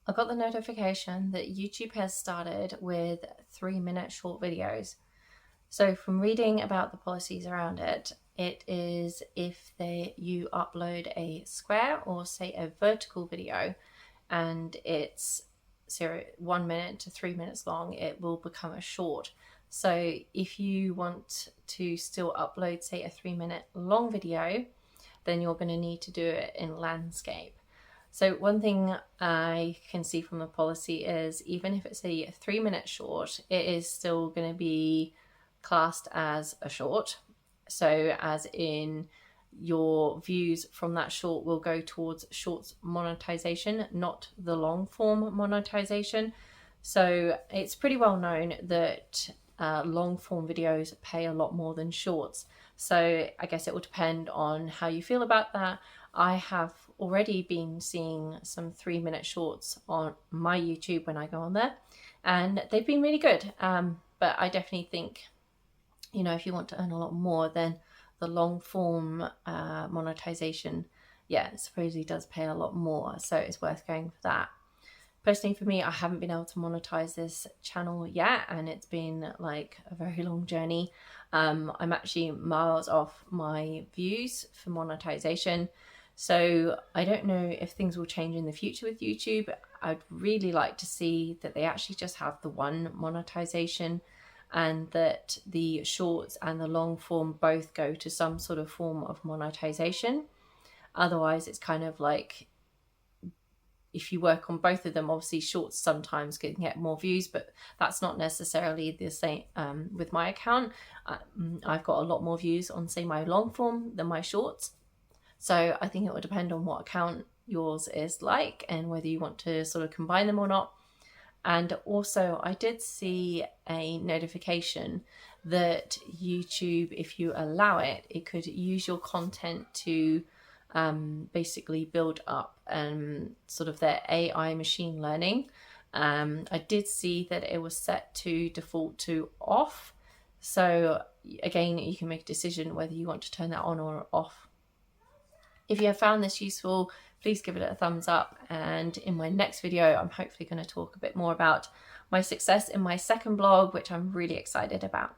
I got the notification that YouTube has started with 3-minute short videos. So from reading about the policies around it, it is if you upload a square or say a vertical video and it's 1 minute to 3 minutes long, it will become a short. So if you want to still upload say a 3-minute long video, then you're going to need to do it in landscape. So one thing I can see from the policy is even if it's a 3-minute short, it is still going to be classed as a short. So as in your views from that short will go towards shorts monetization, not the long form monetization. So it's pretty well known that long form videos pay a lot more than shorts. So I guess it will depend on how you feel about that. I have already been seeing some 3-minute shorts on my YouTube when I go on there, and they've been really good. But I definitely think, if you want to earn a lot more, then the long form monetization, supposedly does pay a lot more. So it's worth going for that. Personally, for me, I haven't been able to monetize this channel yet, and it's been like a very long journey. I'm actually miles off my views for monetization. So I don't know if things will change in the future with YouTube. I'd really like to see that they actually just have the one monetization, and that the shorts and the long form both go to some sort of form of monetization. Otherwise, it's kind of like, if you work on both of them, obviously shorts sometimes can get more views, but that's not necessarily the same with my account. I've got a lot more views on, say, my long form than my shorts. So I think it will depend on what account yours is like and whether you want to sort of combine them or not. And also I did see a notification that YouTube, if you allow it, it could use your content to basically build up sort of their AI machine learning. I did see that it was set to default to off. So again, you can make a decision whether you want to turn that on or off. If you have found this useful, please give it a thumbs up. And in my next video, I'm hopefully going to talk a bit more about my success in my second blog, which I'm really excited about.